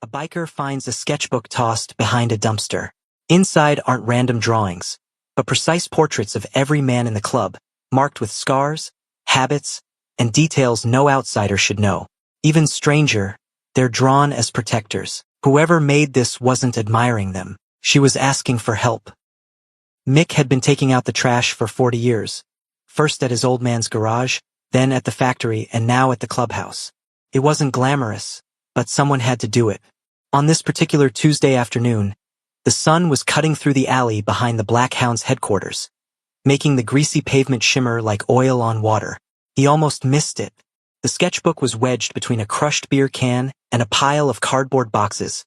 A biker finds a sketchbook tossed behind a dumpster. Inside aren't random drawings, but precise portraits of every man in the club, marked with scars, habits, and details no outsider should know. Even stranger, they're drawn as protectors. Whoever made this wasn't admiring them. She was asking for help. Mick had been taking out the trash for 40 years. First at his old man's garage, then at the factory, and now at the clubhouse. It wasn't glamorous, but someone had to do it. On this particular Tuesday afternoon, the sun was cutting through the alley behind the Black Hound's headquarters, making the greasy pavement shimmer like oil on water. He almost missed it. The sketchbook was wedged between a crushed beer can and a pile of cardboard boxes,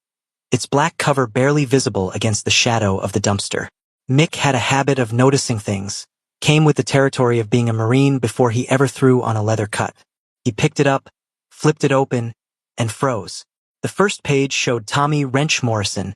its black cover barely visible against the shadow of the dumpster. Mick had a habit of noticing things, came with the territory of being a Marine before he ever threw on a leather cut. He picked it up, flipped it open, and froze. The first page showed Tommy Wrench Morrison,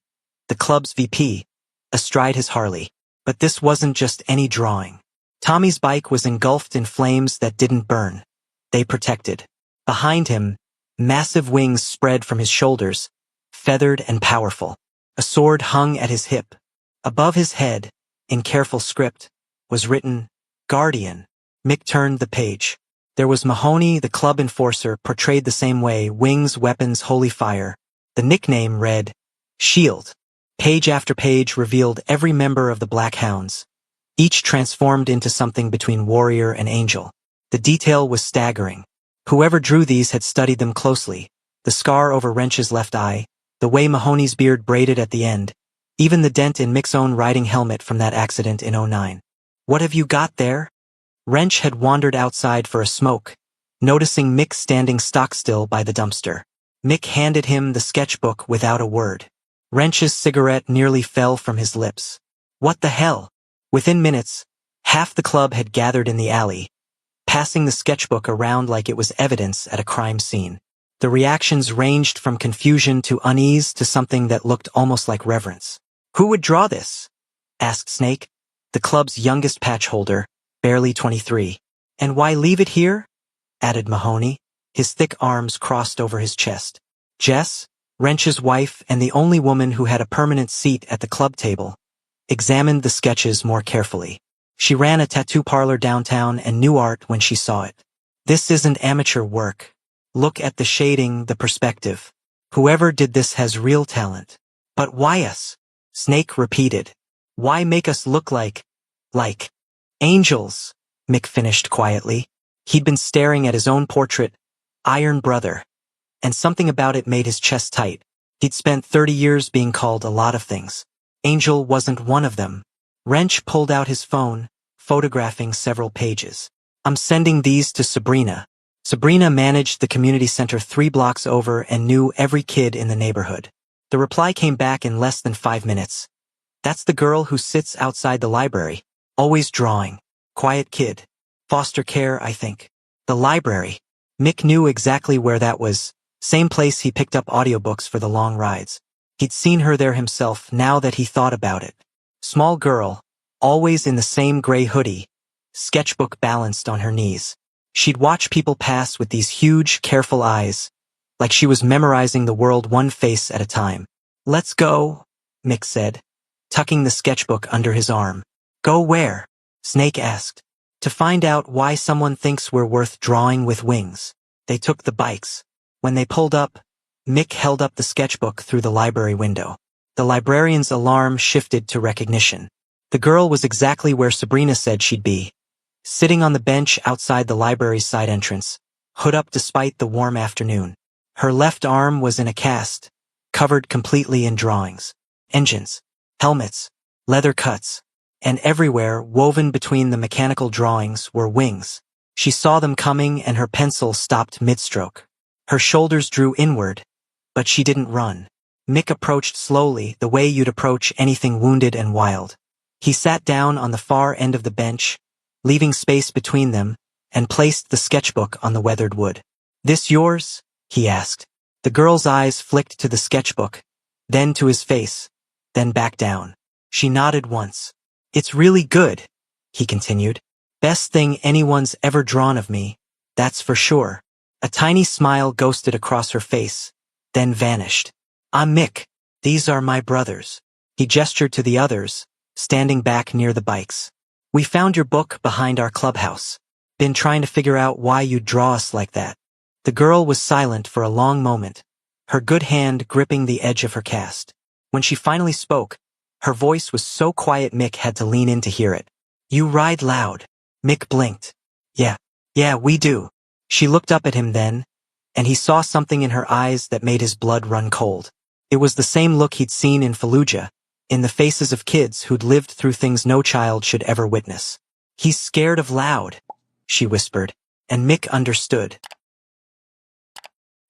the club's VP, astride his Harley. But this wasn't just any drawing. Tommy's bike was engulfed in flames that didn't burn. They protected. Behind him, massive wings spread from his shoulders, feathered and powerful. A sword hung at his hip. Above his head, in careful script, was written, Guardian. Mick turned the page. There was Mahoney, the club enforcer, portrayed the same way, wings, weapons, holy fire. The nickname read, Shield. Page after page revealed every member of the Black Hounds, each transformed into something between warrior and angel. The detail was staggering. Whoever drew these had studied them closely. The scar over Wrench's left eye, the way Mahoney's beard braided at the end, even the dent in Mick's own riding helmet from that accident in '09. What have you got there? Wrench had wandered outside for a smoke, noticing Mick standing stock-still by the dumpster. Mick handed him the sketchbook without a word. Wrench's cigarette nearly fell from his lips. What the hell? Within minutes, half the club had gathered in the alley, passing the sketchbook around like it was evidence at a crime scene. The reactions ranged from confusion to unease to something that looked almost like reverence. Who would draw this? Asked Snake, the club's youngest patch holder, barely 23. And why leave it here? Added Mahoney, his thick arms crossed over his chest. Jess, Wrench's wife and the only woman who had a permanent seat at the club table, examined the sketches more carefully. She ran a tattoo parlor downtown and knew art when she saw it. This isn't amateur work. Look at the shading, the perspective. Whoever did this has real talent. But why us? Snake repeated. Why make us look like angels? Mick finished quietly. He'd been staring at his own portrait, Iron Brother, and something about it made his chest tight. He'd spent 30 years being called a lot of things. Angel wasn't one of them. Wrench pulled out his phone, photographing several pages. I'm sending these to Sabrina. Sabrina managed the community center 3 blocks over and knew every kid in the neighborhood. The reply came back in less than 5 minutes. That's the girl who sits outside the library, always drawing. Quiet kid. Foster care, I think. The library. Mick knew exactly where that was. Same place he picked up audiobooks for the long rides. He'd seen her there himself now that he thought about it. Small girl, always in the same gray hoodie, sketchbook balanced on her knees. She'd watch people pass with these huge, careful eyes, like she was memorizing the world one face at a time. Let's go, Mick said, tucking the sketchbook under his arm. Go where? Snake asked. To find out why someone thinks we're worth drawing with wings. They took the bikes. When they pulled up, Mick held up the sketchbook through the library window. The librarian's alarm shifted to recognition. The girl was exactly where Sabrina said she'd be, sitting on the bench outside the library's side entrance, hood up despite the warm afternoon. Her left arm was in a cast, covered completely in drawings. Engines, helmets, leather cuts, and everywhere, woven between the mechanical drawings, were wings. She saw them coming and her pencil stopped mid-stroke. Her shoulders drew inward, but she didn't run. Mick approached slowly, the way you'd approach anything wounded and wild. He sat down on the far end of the bench, leaving space between them, and placed the sketchbook on the weathered wood. This yours? He asked. The girl's eyes flicked to the sketchbook, then to his face, then back down. She nodded once. It's really good, he continued. Best thing anyone's ever drawn of me, that's for sure. A tiny smile ghosted across her face, then vanished. I'm Mick. These are my brothers. He gestured to the others, standing back near the bikes. We found your book behind our clubhouse. Been trying to figure out why you'd draw us like that. The girl was silent for a long moment, her good hand gripping the edge of her cast. When she finally spoke, her voice was so quiet Mick had to lean in to hear it. You ride loud. Mick blinked. Yeah, we do. She looked up at him then, and he saw something in her eyes that made his blood run cold. It was the same look he'd seen in Fallujah, in the faces of kids who'd lived through things no child should ever witness. He's scared of loud, she whispered, and Mick understood.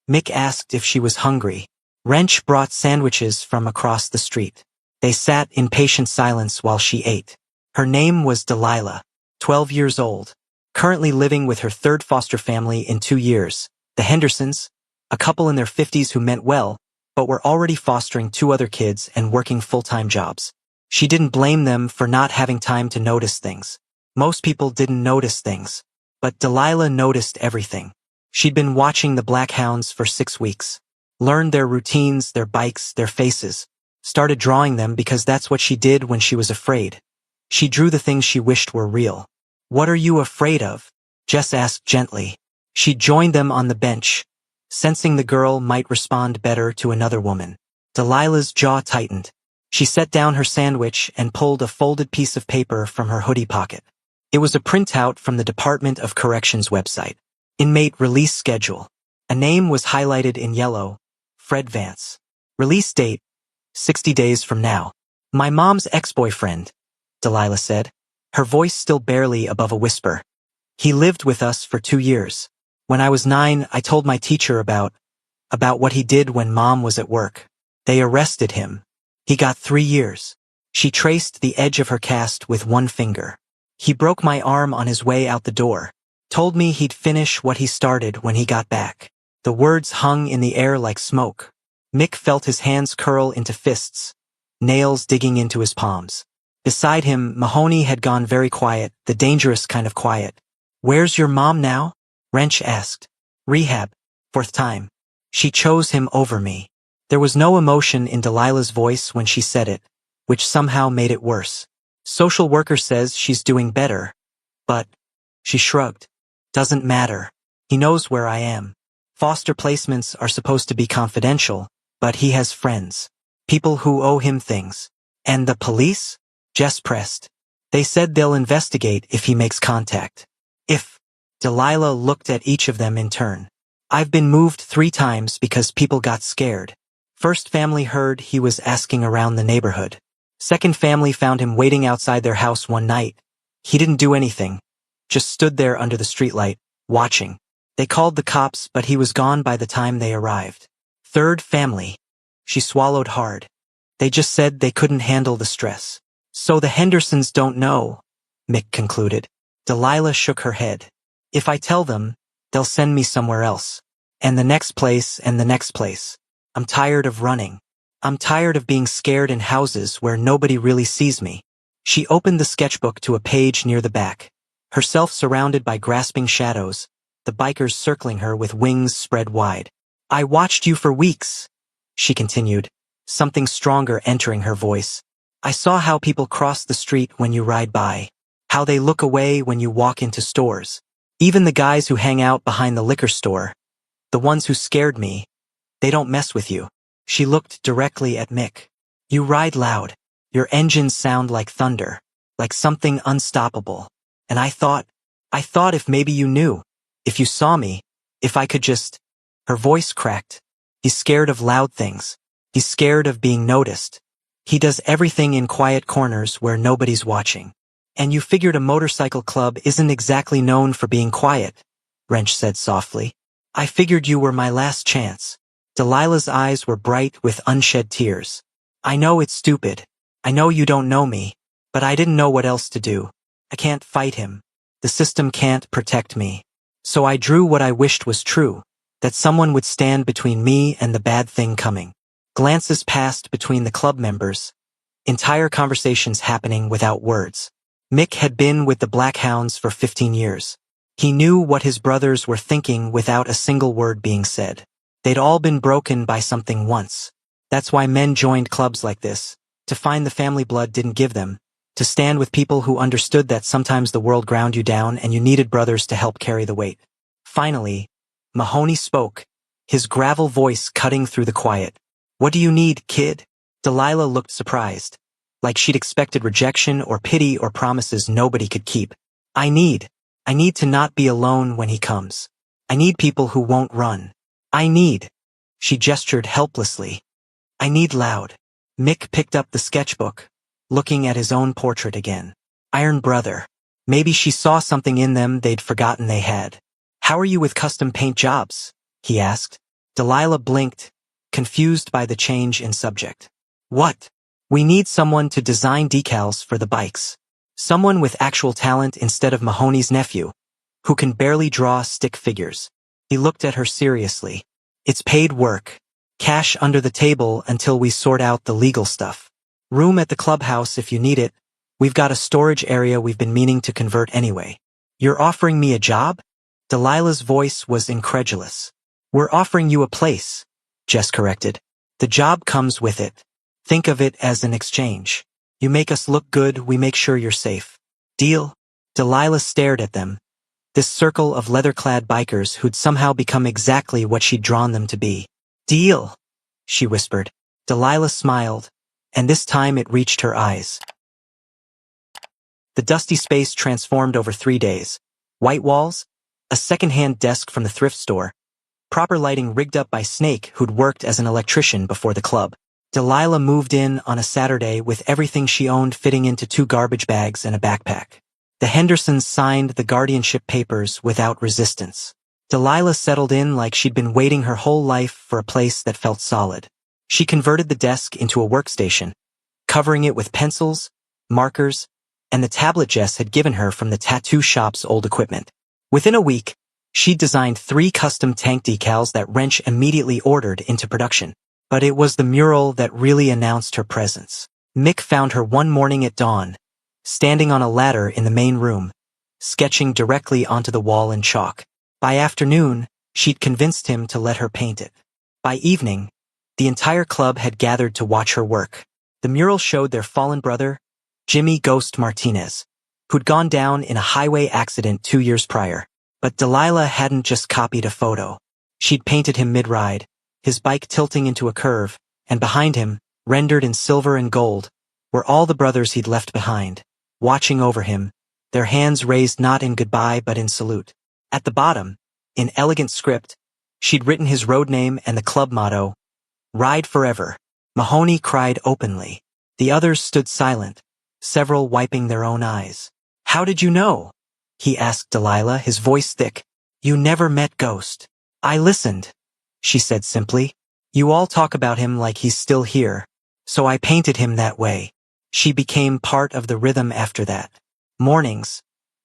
Mick asked if she was hungry. Wrench brought sandwiches from across the street. They sat in patient silence while she ate. Her name was Delilah, 12 years old, currently living with her third foster family in 2 years, the Hendersons, a couple in their 50s who meant well, but were already fostering 2 other kids and working full-time jobs. She didn't blame them for not having time to notice things. Most people didn't notice things, but Delilah noticed everything. She'd been watching the Black Hounds for 6 weeks, learned their routines, their bikes, their faces, started drawing them because that's what she did when she was afraid. She drew the things she wished were real. What are you afraid of? Jess asked gently. She joined them on the bench, sensing the girl might respond better to another woman. Delilah's jaw tightened. She set down her sandwich and pulled a folded piece of paper from her hoodie pocket. It was a printout from the Department of Corrections website. Inmate release schedule. A name was highlighted in yellow, Fred Vance. Release date, 60 days from now. My mom's ex-boyfriend, Delilah said, her voice still barely above a whisper. He lived with us for 2 years. When I was 9, I told my teacher about what he did when Mom was at work. They arrested him. He got 3 years. She traced the edge of her cast with one finger. He broke my arm on his way out the door. Told me he'd finish what he started when he got back. The words hung in the air like smoke. Mick felt his hands curl into fists, nails digging into his palms. Beside him, Mahoney had gone very quiet, the dangerous kind of quiet. Where's your mom now? Wrench asked. Rehab. 4th time. She chose him over me. There was no emotion in Delilah's voice when she said it, which somehow made it worse. Social worker says she's doing better, but... She shrugged. Doesn't matter. He knows where I am. Foster placements are supposed to be confidential, but he has friends. People who owe him things. And the police? Jess pressed. They said they'll investigate if he makes contact. If. Delilah looked at each of them in turn. I've been moved 3 times because people got scared. First family heard he was asking around the neighborhood. Second family found him waiting outside their house one night. He didn't do anything. Just stood there under the streetlight, watching. They called the cops, but he was gone by the time they arrived. Third family. She swallowed hard. They just said they couldn't handle the stress. So the Hendersons don't know, Mick concluded. Delilah shook her head. If I tell them, they'll send me somewhere else. And the next place and the next place. I'm tired of running. I'm tired of being scared in houses where nobody really sees me. She opened the sketchbook to a page near the back. Herself surrounded by grasping shadows, the bikers circling her with wings spread wide. I watched you for weeks, she continued, something stronger entering her voice. I saw how people cross the street when you ride by, how they look away when you walk into stores. Even the guys who hang out behind the liquor store, the ones who scared me, they don't mess with you. She looked directly at Mick. You ride loud. Your engines sound like thunder, like something unstoppable. And I thought if maybe you knew, if you saw me, if I could just... Her voice cracked. He's scared of loud things. He's scared of being noticed. He does everything in quiet corners where nobody's watching. And you figured a motorcycle club isn't exactly known for being quiet, Wrench said softly. I figured you were my last chance. Delilah's eyes were bright with unshed tears. I know it's stupid. I know you don't know me, but I didn't know what else to do. I can't fight him. The system can't protect me. So I drew what I wished was true, that someone would stand between me and the bad thing coming. Glances passed between the club members, entire conversations happening without words. Mick had been with the Black Hounds for 15 years. He knew what his brothers were thinking without a single word being said. They'd all been broken by something once. That's why men joined clubs like this, to find the family blood didn't give them, to stand with people who understood that sometimes the world ground you down and you needed brothers to help carry the weight. Finally, Mahoney spoke, his gravel voice cutting through the quiet. What do you need, kid? Delilah looked surprised, like she'd expected rejection or pity or promises nobody could keep. I need to not be alone when he comes. I need people who won't run. She gestured helplessly. I need loud. Mick picked up the sketchbook, looking at his own portrait again. Iron brother. Maybe she saw something in them they'd forgotten they had. How are you with custom paint jobs? He asked. Delilah blinked, confused by the change in subject. What? We need someone to design decals for the bikes. Someone with actual talent instead of Mahoney's nephew, who can barely draw stick figures. He looked at her seriously. It's paid work. Cash under the table until we sort out the legal stuff. Room at the clubhouse if you need it. We've got a storage area we've been meaning to convert anyway. You're offering me a job? Delilah's voice was incredulous. We're offering you a place, Jess corrected. The job comes with it. Think of it as an exchange. You make us look good, we make sure you're safe. Deal? Delilah stared at them. This circle of leather-clad bikers who'd somehow become exactly what she'd drawn them to be. Deal, she whispered. Delilah smiled, and this time it reached her eyes. The dusty space transformed over 3 days. White walls, a second-hand desk from the thrift store, proper lighting rigged up by Snake who'd worked as an electrician before the club. Delilah moved in on a Saturday with everything she owned fitting into 2 garbage bags and a backpack. The Hendersons signed the guardianship papers without resistance. Delilah settled in like she'd been waiting her whole life for a place that felt solid. She converted the desk into a workstation, covering it with pencils, markers, and the tablet Jess had given her from the tattoo shop's old equipment. Within a week, she'd designed 3 custom tank decals that Wrench immediately ordered into production. But it was the mural that really announced her presence. Mick found her one morning at dawn, standing on a ladder in the main room, sketching directly onto the wall in chalk. By afternoon, she'd convinced him to let her paint it. By evening, the entire club had gathered to watch her work. The mural showed their fallen brother, Jimmy Ghost Martinez, who'd gone down in a highway accident 2 years prior. But Delilah hadn't just copied a photo. She'd painted him mid-ride, his bike tilting into a curve, and behind him, rendered in silver and gold, were all the brothers he'd left behind, watching over him, their hands raised not in goodbye but in salute. At the bottom, in elegant script, she'd written his road name and the club motto, Ride Forever. Mahoney cried openly. The others stood silent, several wiping their own eyes. How did you know? He asked Delilah, his voice thick. You never met Ghost. I listened, she said simply. You all talk about him like he's still here, so I painted him that way. She became part of the rhythm after that. Mornings,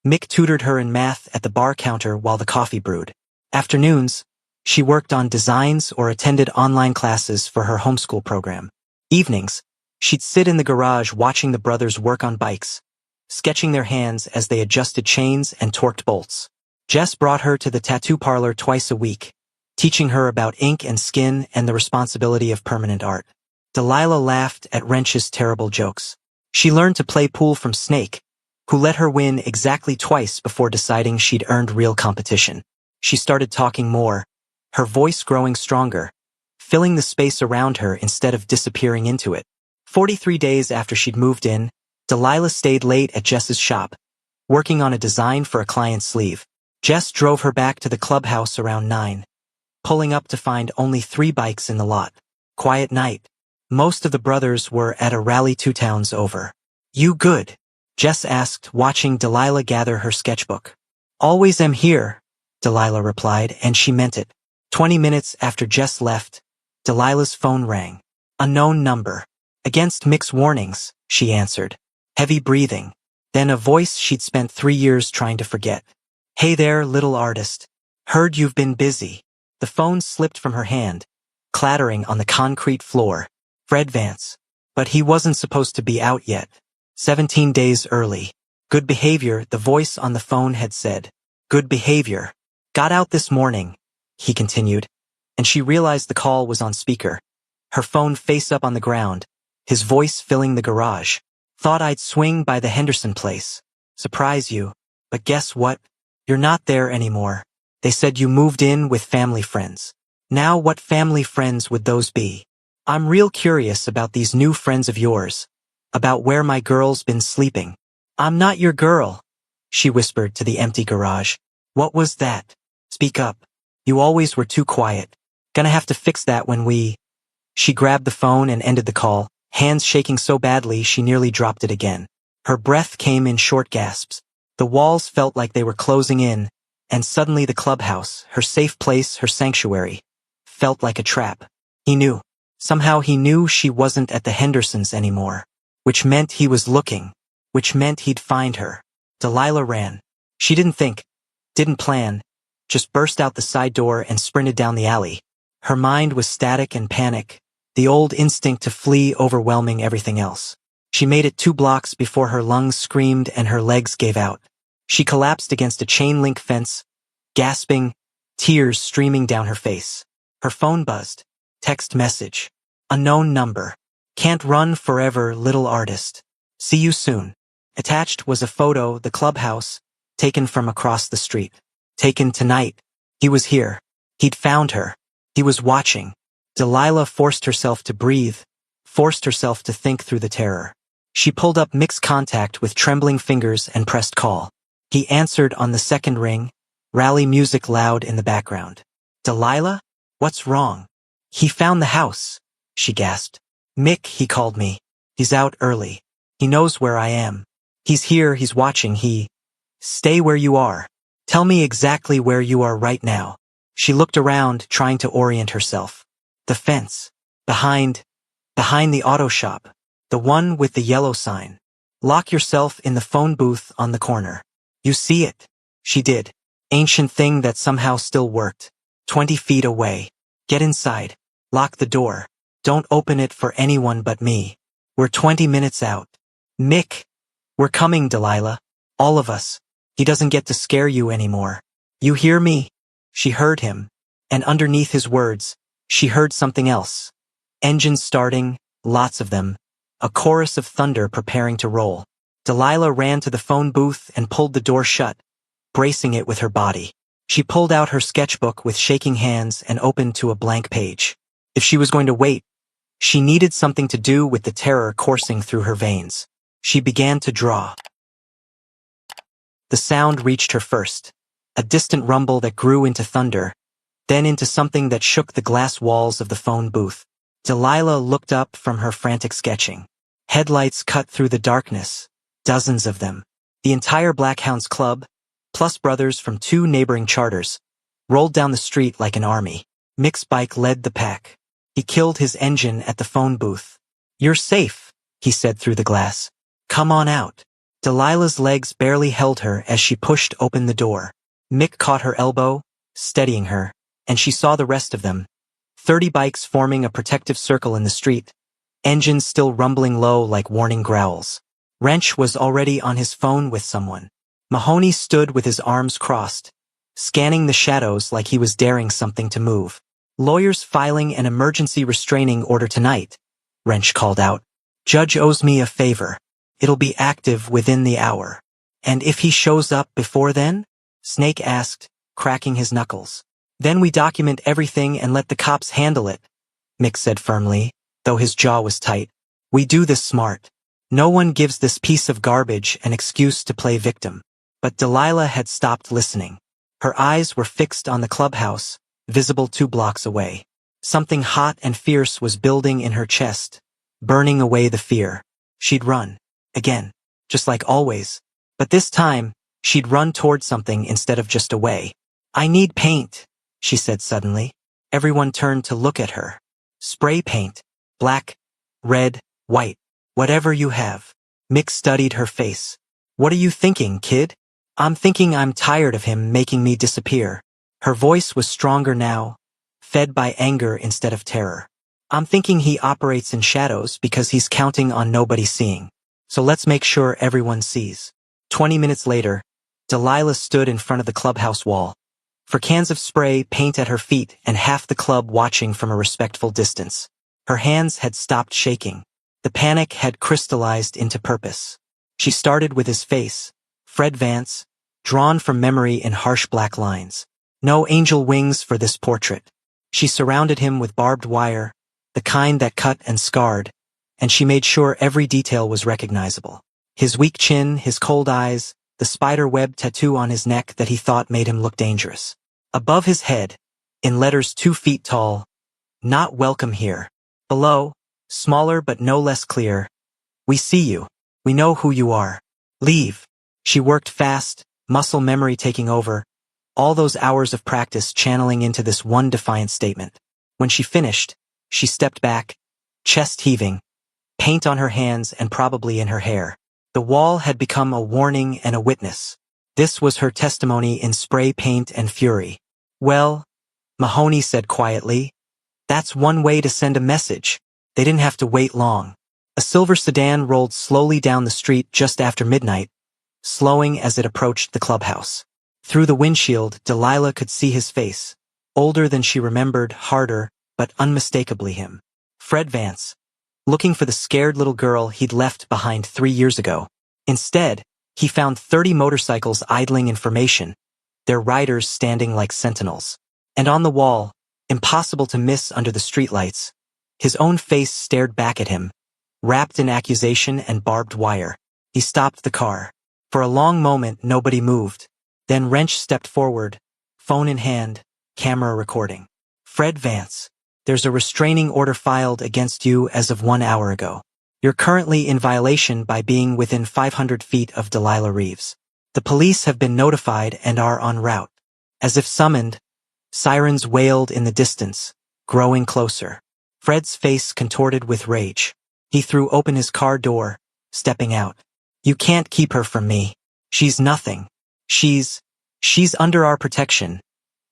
Mick tutored her in math at the bar counter while the coffee brewed. Afternoons, she worked on designs or attended online classes for her homeschool program. Evenings, she'd sit in the garage watching the brothers work on bikes, sketching their hands as they adjusted chains and torqued bolts. Jess brought her to the tattoo parlor twice a week, teaching her about ink and skin and the responsibility of permanent art. Delilah laughed at Wrench's terrible jokes. She learned to play pool from Snake, who let her win exactly twice before deciding she'd earned real competition. She started talking more, her voice growing stronger, filling the space around her instead of disappearing into it. 43 days after she'd moved in, Delilah stayed late at Jess's shop, working on a design for a client's sleeve. Jess drove her back to the clubhouse around 9, pulling up to find only 3 bikes in the lot. Quiet night. Most of the brothers were at a rally 2 towns over. You good? Jess asked, watching Delilah gather her sketchbook. Always am here, Delilah replied, and she meant it. 20 minutes after Jess left, Delilah's phone rang. Unknown number. Against Mick's warnings, she answered. Heavy breathing. Then a voice she'd spent 3 years trying to forget. Hey there, little artist. Heard you've been busy. The phone slipped from her hand, clattering on the concrete floor. Fred Vance. But he wasn't supposed to be out yet. 17 days early. Good behavior, the voice on the phone had said. Good behavior. Got out this morning, he continued, and she realized the call was on speaker. her phone face up on the ground, his voice filling the garage. Thought I'd swing by the Henderson place. Surprise you. But guess what? You're not there anymore. They said you moved in with family friends. Now what family friends would those be? I'm real curious about these new friends of yours. About where my girl's been sleeping. I'm not your girl, she whispered to the empty garage. What was that? Speak up. You always were too quiet. Gonna have to fix that when we... She grabbed the phone and ended the call, hands shaking so badly she nearly dropped it again. Her breath came in short gasps. The walls felt like they were closing in, and suddenly the clubhouse, her safe place, her sanctuary, felt like a trap. He knew. Somehow he knew she wasn't at the Hendersons anymore. Which meant he was looking. Which meant he'd find her. Delilah ran. She didn't think. Didn't plan. Just burst out the side door and sprinted down the alley. Her mind was static and panic, the old instinct to flee overwhelming everything else. She made it 2 blocks before her lungs screamed and her legs gave out. She collapsed against a chain-link fence, gasping, tears streaming down her face. Her phone buzzed. Text message. Unknown number. Can't run forever, little artist. See you soon. Attached was a photo, the clubhouse, taken from across the street. Taken tonight. He was here. He'd found her. He was watching. Delilah forced herself to breathe, forced herself to think through the terror. She pulled up mixed contact with trembling fingers and pressed call. He answered on the second ring, rally music loud in the background. Delilah? What's wrong? He found the house, she gasped. Mick, he called me. He's out early. He knows where I am. He's here, he's watching, Stay where you are. Tell me exactly where you are right now. She looked around, trying to orient herself. The fence. Behind the auto shop. The one with the yellow sign. Lock yourself in the phone booth on the corner. You see it. She did. Ancient thing that somehow still worked. 20 feet away. Get inside. Lock the door. Don't open it for anyone but me. We're 20 minutes out. Mick. We're coming, Delilah. All of us. He doesn't get to scare you anymore. You hear me? She heard him. And underneath his words, she heard something else. Engines starting, lots of them. A chorus of thunder preparing to roll. Delilah ran to the phone booth and pulled the door shut, bracing it with her body. She pulled out her sketchbook with shaking hands and opened to a blank page. If she was going to wait, she needed something to do with the terror coursing through her veins. She began to draw. The sound reached her first. A distant rumble that grew into thunder, then into something that shook the glass walls of the phone booth. Delilah looked up from her frantic sketching. Headlights cut through the darkness, dozens of them. The entire Black Hounds Club, plus brothers from 2 neighboring charters, rolled down the street like an army. Mick's bike led the pack. He killed his engine at the phone booth. You're safe, he said through the glass. Come on out. Delilah's legs barely held her as she pushed open the door. Mick caught her elbow, steadying her, and she saw the rest of them. 30 bikes forming a protective circle in the street, engines still rumbling low like warning growls. Wrench was already on his phone with someone. Mahoney stood with his arms crossed, scanning the shadows like he was daring something to move. Lawyers filing an emergency restraining order tonight, Wrench called out. Judge owes me a favor. It'll be active within the hour. And if he shows up before then? Snake asked, cracking his knuckles. Then we document everything and let the cops handle it, Mick said firmly, though his jaw was tight. We do this smart. No one gives this piece of garbage an excuse to play victim. But Delilah had stopped listening. Her eyes were fixed on the clubhouse, visible 2 blocks away. Something hot and fierce was building in her chest, burning away the fear. She'd run. Again. Just like always. But this time, she'd run toward something instead of just away. I need paint, she said suddenly. Everyone turned to look at her. Spray paint. Black, red, white. Whatever you have. Mick studied her face. What are you thinking, kid? I'm thinking I'm tired of him making me disappear. Her voice was stronger now, fed by anger instead of terror. I'm thinking he operates in shadows because he's counting on nobody seeing. So let's make sure everyone sees. 20 minutes later, Delilah stood in front of the clubhouse wall. For cans of spray, paint at her feet, and half the club watching from a respectful distance. Her hands had stopped shaking. The panic had crystallized into purpose. She started with his face, Fred Vance, drawn from memory in harsh black lines. No angel wings for this portrait. She surrounded him with barbed wire, the kind that cut and scarred, and she made sure every detail was recognizable. His weak chin, his cold eyes, the spider web tattoo on his neck that he thought made him look dangerous. Above his head, in letters 2 feet tall, "Not welcome here." Below, smaller but no less clear, "We see you. We know who you are. Leave." She worked fast, muscle memory taking over, all those hours of practice channeling into this one defiant statement. When she finished, she stepped back, chest heaving, paint on her hands and probably in her hair. The wall had become a warning and a witness. This was her testimony in spray paint and fury. "Well," Mahoney said quietly, "that's one way to send a message." They didn't have to wait long. A silver sedan rolled slowly down the street just after midnight, slowing as it approached the clubhouse. Through the windshield, Delilah could see his face, older than she remembered, harder, but unmistakably him. Fred Vance, looking for the scared little girl he'd left behind 3 years ago. Instead, he found 30 motorcycles idling in formation, their riders standing like sentinels. And on the wall, impossible to miss under the streetlights, his own face stared back at him, wrapped in accusation and barbed wire. He stopped the car. For a long moment, nobody moved. Then Wrench stepped forward, phone in hand, camera recording. "Fred Vance, there's a restraining order filed against you as of 1 hour ago. You're currently in violation by being within 500 feet of Delilah Reeves. The police have been notified and are en route." As if summoned, sirens wailed in the distance, growing closer. Fred's face contorted with rage. He threw open his car door, stepping out. "You can't keep her from me. She's nothing. She's under our protection,"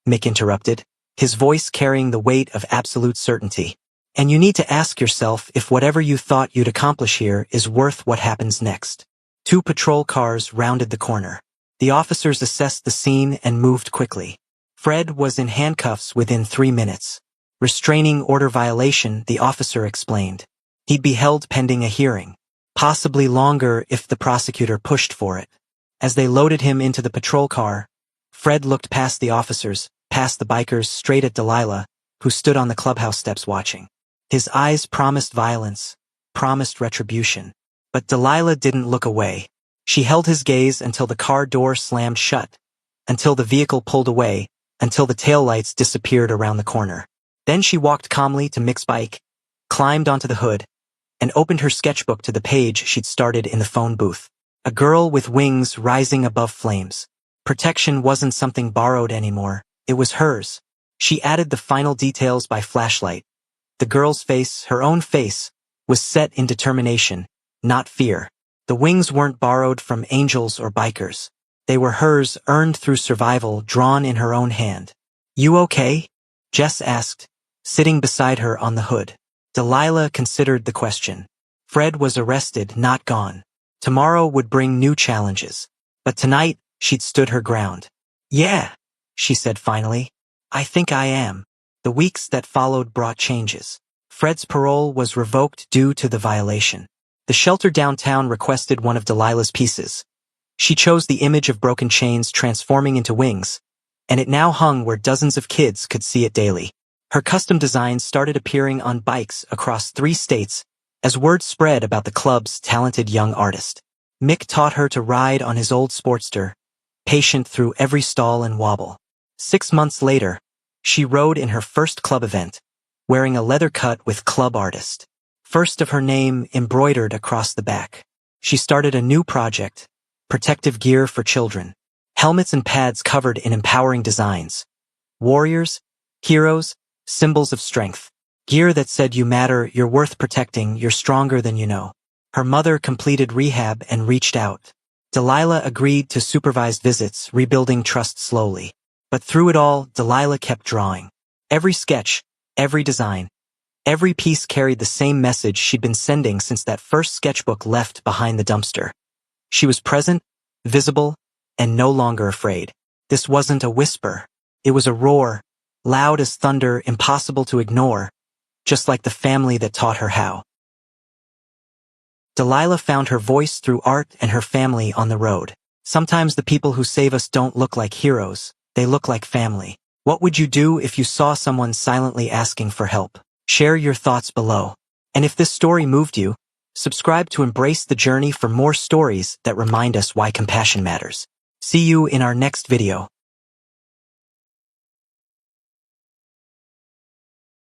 Mick interrupted, his voice carrying the weight of absolute certainty. "And you need to ask yourself if whatever you thought you'd accomplish here is worth what happens next." 2 patrol cars rounded the corner. The officers assessed the scene and moved quickly. Fred was in handcuffs within 3 minutes. "Restraining order violation," the officer explained. "He'd be held pending a hearing. Possibly longer if the prosecutor pushed for it." As they loaded him into the patrol car, Fred looked past the officers, past the bikers, straight at Delilah, who stood on the clubhouse steps watching. His eyes promised violence, promised retribution. But Delilah didn't look away. She held his gaze until the car door slammed shut, until the vehicle pulled away, until the taillights disappeared around the corner. Then she walked calmly to Mick's bike, climbed onto the hood, and opened her sketchbook to the page she'd started in the phone booth. A girl with wings rising above flames. Protection wasn't something borrowed anymore, it was hers. She added the final details by flashlight. The girl's face, her own face, was set in determination, not fear. The wings weren't borrowed from angels or bikers. They were hers, earned through survival, drawn in her own hand. "You okay?" Jess asked, sitting beside her on the hood. Delilah considered the question. Fred was arrested, not gone. Tomorrow would bring new challenges. But tonight, she'd stood her ground. "Yeah," she said finally. "I think I am." The weeks that followed brought changes. Fred's parole was revoked due to the violation. The shelter downtown requested one of Delilah's pieces. She chose the image of broken chains transforming into wings, and it now hung where dozens of kids could see it daily. Her custom designs started appearing on bikes across 3 states as word spread about the club's talented young artist. Mick taught her to ride on his old Sportster, patient through every stall and wobble. 6 months later, she rode in her first club event, wearing a leather cut with club artist. First of her name embroidered across the back. She started a new project, protective gear for children. Helmets and pads covered in empowering designs. Warriors, heroes, symbols of strength. Gear that said you matter, you're worth protecting, you're stronger than you know. Her mother completed rehab and reached out. Delilah agreed to supervised visits, rebuilding trust slowly. But through it all, Delilah kept drawing. Every sketch, every design, every piece carried the same message she'd been sending since that first sketchbook left behind the dumpster. She was present, visible, and no longer afraid. This wasn't a whisper. It was a roar, loud as thunder, impossible to ignore. just like the family that taught her how. Delilah found her voice through art and her family on the road. Sometimes the people who save us don't look like heroes, they look like family. What would you do if you saw someone silently asking for help? Share your thoughts below. And if this story moved you, subscribe to Embrace the Journey for more stories that remind us why compassion matters. See you in our next video.